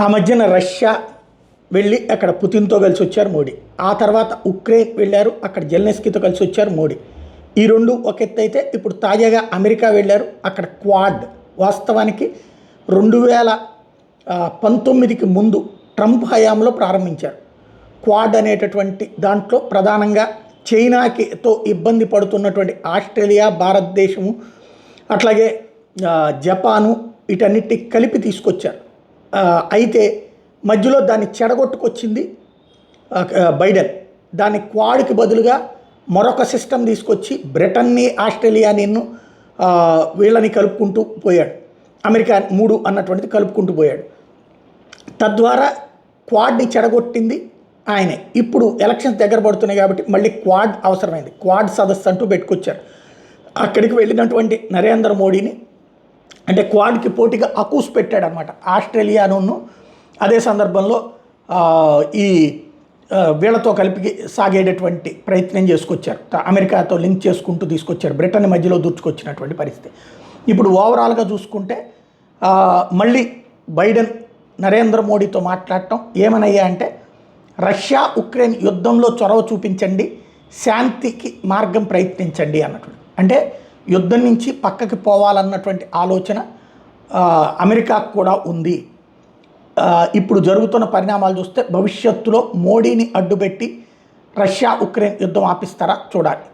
ఆ మధ్యన రష్యా వెళ్ళి అక్కడ పుతిన్తో కలిసి వచ్చారు మోడీ. ఆ తర్వాత ఉక్రెయిన్ వెళ్ళారు, అక్కడ జెలెన్స్కీతో కలిసి వచ్చారు మోడీ. ఈ రెండు ఒక ఎత్తు అయితే, ఇప్పుడు తాజాగా అమెరికా వెళ్ళారు, అక్కడ క్వాడ్. వాస్తవానికి 2019కి ముందు ట్రంప్ హయాంలో ప్రారంభించారు క్వాడ్ అనేటటువంటి దాంట్లో. ప్రధానంగా చైనాకితో ఇబ్బంది పడుతున్నటువంటి ఆస్ట్రేలియా, భారతదేశము, అట్లాగే జపాను, వీటన్నిటి కలిపి తీసుకొచ్చారు. అయితే మధ్యలో దాన్ని చెడగొట్టుకొచ్చింది బైడెన్. దాని క్వాడ్కి బదులుగా మరొక సిస్టమ్ తీసుకొచ్చి బ్రిటన్ని, ఆస్ట్రేలియాని, వీళ్ళని కలుపుకుంటూ పోయాడు. అమెరికా 3 అన్నటువంటిది కలుపుకుంటూ పోయాడు. తద్వారా క్వాడ్ని చెడగొట్టింది ఆయనే. ఇప్పుడు ఎలక్షన్స్ దగ్గర పడుతున్నాయి కాబట్టి మళ్ళీ క్వాడ్ అవసరమైంది. క్వాడ్ సదస్సు అంటూ పెట్టుకొచ్చారు. అక్కడికి వెళ్ళినటువంటి నరేంద్ర మోడీని, అంటే క్వాడ్కి పోటీగా అకూస్ పెట్టాడు అనమాట ఆస్ట్రేలియాను. అదే సందర్భంలో ఈ వీళ్ళతో కలిపి సాగేటటువంటి ప్రయత్నం చేసుకొచ్చారు. అమెరికాతో లింక్ చేసుకుంటూ తీసుకొచ్చారు. బ్రిటన్ మధ్యలో దూర్చుకొచ్చినటువంటి పరిస్థితి. ఇప్పుడు ఓవరాల్గా చూసుకుంటే మళ్ళీ బైడెన్ నరేంద్ర మోడీతో మాట్లాడటం ఏమనయ్యా అంటే, రష్యా ఉక్రెయిన్ యుద్ధంలో చొరవ చూపించండి, శాంతికి మార్గం ప్రయత్నించండి అన్నట్టు. అంటే యుద్ధం నుంచి పక్కకి పోవాలన్నటువంటి ఆలోచన అమెరికాకు కూడా ఉంది. ఇప్పుడు జరుగుతున్న పరిణామాలు చూస్తే భవిష్యత్తులో మోడీని అడ్డుపెట్టి రష్యా ఉక్రెయిన్ యుద్ధం ఆపిస్తారా చూడాలి.